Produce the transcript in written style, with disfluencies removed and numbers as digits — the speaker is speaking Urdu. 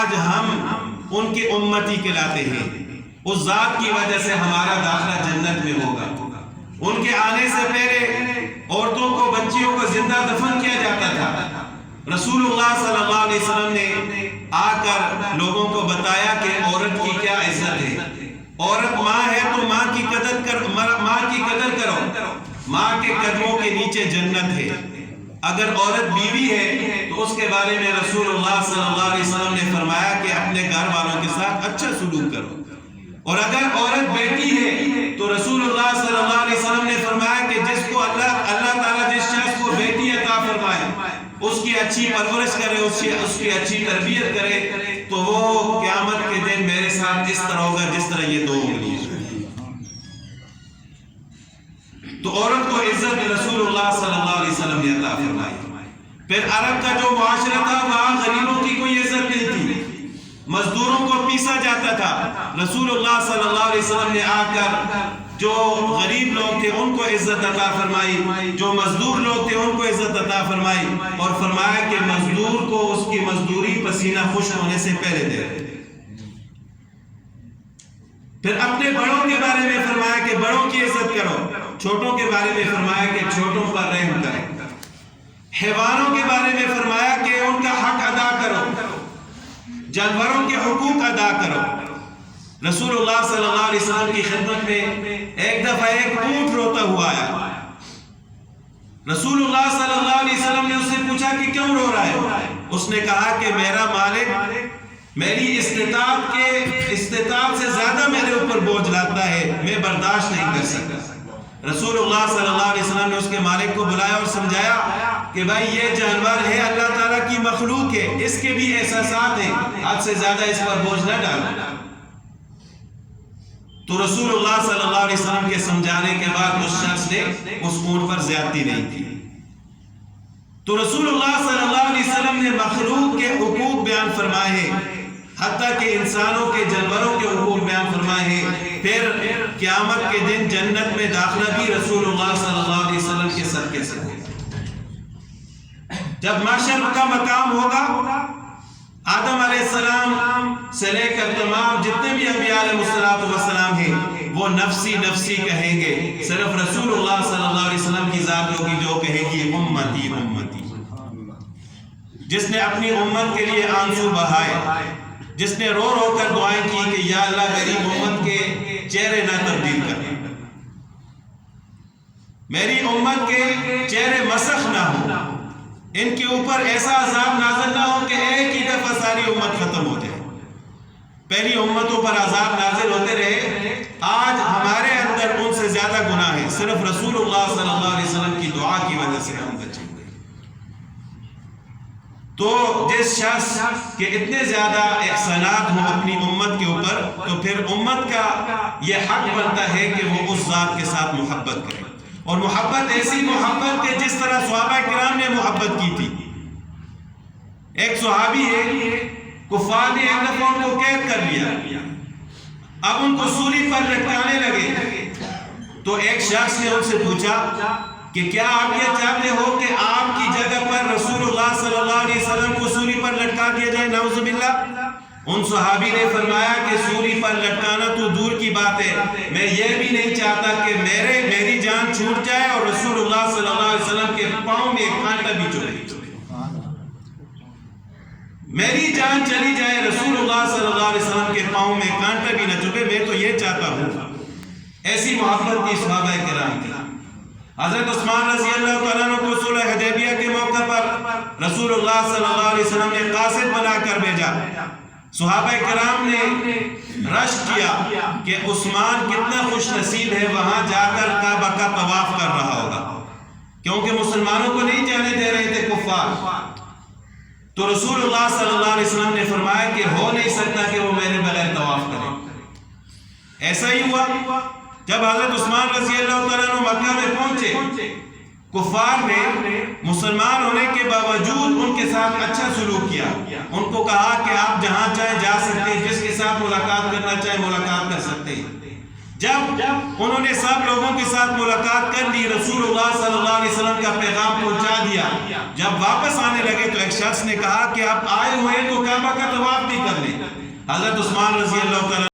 آج ہم ان کے امتی کہلاتے ہیں، اس ذات کی وجہ سے ہمارا داخلہ جنت میں ہوگا۔ ان کے آنے سے پہلے عورتوں کو، بچیوں کو زندہ دفن کیا جاتا تھا۔ رسول اللہ صلی اللہ علیہ وسلم نے آ کر لوگوں کو بتایا کہ عورت کی کیا عزت ہے۔ عورت ماں ہے تو ماں کی قدر کرو، ماں کے قدموں کے نیچے جنت ہے۔ اگر عورت بیوی ہے تو اس کے بارے میں رسول اللہ صلی اللہ علیہ وسلم نے فرمایا کہ اپنے گھر والوں کے ساتھ اچھا سلوک کرو۔ اور اگر عورت بیٹی ہے تو رسول اللہ صلی اللہ علیہ وسلم نے فرمایا کہ جس کو اللہ تعالیٰ جس شخص کو بیٹی عطا فرمائے، اس کی اچھی پرورش کرے، اس کی اچھی تربیت کرے، تو وہ قیامت کے دن میرے ساتھ اس طرح ہوگا جس طرح یہ دو انگلیاں۔ تو عورت کو عزت رسول اللہ صلی اللہ علیہ وسلم نے عطا فرمائی۔ پھر عرب کا جو معاشرہ تھا وہاں غریبوں کی کوئی عزت نہیں تھی، مزدوروں کو پیسا جاتا تھا۔ رسول اللہ صلی اللہ علیہ وسلم نے آ کر جو غریب لوگ تھے ان کو عزت عطا فرمائی، جو مزدور لوگ تھے ان کو عزت عطا فرمائی، اور فرمایا کہ مزدور کو اس کی مزدوری پسینہ خشک ہونے سے پہلے دے۔ پھر اپنے بڑوں کے بارے میں فرمایا کہ بڑوں کی عزت کرو، چھوٹوں کے بارے میں فرمایا کہ چھوٹوں پر رحم کرو، حیوانوں کے بارے میں فرمایا کہ ان کا حق ادا کرو، جانوروں کے حقوق ادا کرو۔ رسول اللہ صلی اللہ علیہ وسلم کی خدمت میں ایک دفعہ ایک اونٹ روتا ہوا آیا۔ رسول اللہ صلی اللہ علیہ وسلم نے اس سے پوچھا کہ کیوں رو رہا ہے؟ اس نے کہا کہ میرا مالک میری استطاعت سے زیادہ میرے اوپر بوجھ لاتا ہے، میں برداشت نہیں کر سکتا۔ رسول اللہ صلی اللہ علیہ وسلم نے اس کے مالک کو بلایا اور سمجھایا کہ بھائی یہ جانور ہے، اللہ تعالیٰ کی مخلوق ہے، اس کے بھی احساسات ہیں، حد سے زیادہ اس پر بوجھ نہ ڈالو۔ تو رسول اللہ صلی اللہ علیہ وسلم کے سمجھانے کے بعد اس شخص نے اس اونٹ پر زیادتی نہیں کی۔ تو رسول اللہ صلی اللہ علیہ وسلم نے مخلوق کے حقوق بیان فرمائے ہیں، حتیٰ کہ انسانوں کے، جانوروں کے حقوق بیان فرمائے ہیں۔ پھر قیامت کے دن جنت میں داخلہ بھی رسول اللہ صلی اللہ علیہ وسلم کے صدقے سے ہوگا۔ جب محشر کا مقام ہوگا، آدم علیہ السلام سے لے کر تمام جتنے بھی انبیاء علیہ السلام ہیں وہ نفسی نفسی کہیں گے، صرف رسول اللہ صلی اللہ علیہ وسلم کی ذات ہوگی جو کہے گی امتی امتی۔ جس نے اپنی امت کے لیے آنسو بہائے، جس نے رو رو کر دعائیں کی کہ یا اللہ میری امت کے چہرے نہ تبدیل کر، میری امت کے چہرے مسخ نہ ہو، ان کے اوپر ایسا عذاب نازل نہ ہو کہ ایک ہی دفعہ ساری امت ختم ہو جائے۔ پہلی امتوں پر عذاب نازل ہوتے رہے، آج ہمارے اندر ان سے زیادہ گناہ ہے، صرف رسول اللہ صلی اللہ علیہ وسلم کی دعا کی وجہ سے ہم بچے ہوئے۔ تو جس شخص کے اتنے زیادہ احسانات ہوں اپنی امت کے اوپر، تو پھر امت کا یہ حق بنتا ہے کہ وہ اس ذات کے ساتھ محبت کرے، اور محبت ایسی محبت کہ جس طرح صحابہ کرام نے محبت کی تھی۔ ایک صحابی ہے، کفار نے ایک دفعہ ان کو قید کر لیا، اب ان کو سولی پر لٹکانے لگے، تو ایک شخص نے ان سے پوچھا کہ کیا آپ یہ چاہتے ہو کہ آپ کی جگہ پر رسول اللہ صلی اللہ علیہ وسلم کو سولی پر لٹکا دیا جائے؟ نعوذ باللہ۔ ان صحابی نے فرمایا کہ سولی پر لٹکانا تو دور کی بات ہے، میں یہ بھی نہیں چاہتا کہ میری جان چھوٹ جائے اور رسول اللہ صلی اللہ علیہ وسلم کے پاؤں میں ایک کانٹا بھی چلے، میری جان چلی جائے، رسول اللہ صلی اللہ علیہ وسلم کے پاؤں میں کانٹا بھی نہ چبھے، میں تو یہ چاہتا ہوں۔ ایسی محبت کی صحابہ کرام کی۔ حضرت عثمان رضی اللہ تعالیٰ عنہ کو صلح حدیبیہ کے موقع پر رسول اللہ صلی اللہ علیہ وسلم نے قاصد بنا کر بھیجا۔ صحابہ کرام نے رشک کیا کہ عثمان کتنا خوش نصیب ہے، وہاں جا کر کعبہ کا طواف کر رہا ہوگا، کیونکہ مسلمانوں کو نہیں جانے دے رہے تھے کفار۔ تو رسول اللہ صلی اللہ علیہ وسلم نے فرمایا کہ ہو نہیں سکتا کہ وہ میرے بغیر طواف کرے۔ ایسا ہی ہوا، جب حضرت عثمان رضی اللہ تعالیٰ عنہ مکہ میں پہنچے، کفار نے مسلمان ہونے کے باوجود ان کے ساتھ اچھا سلوک کیا، ان کو کہا کہ آپ جہاں چاہیں جا سکتے ہیں، جس کے ساتھ ملاقات کرنا چاہیں ملاقات کر سکتے ہیں۔ جب انہوں نے سب لوگوں کے ساتھ ملاقات کر لی، رسول اللہ صلی اللہ علیہ وسلم کا پیغام پہنچا دیا، جب واپس آنے لگے تو ایک شخص نے کہا کہ آپ آئے ہوئے تو کعبہ کا طواف بھی کر لیں۔ حضرت عثمان رضی اللہ تعالیٰ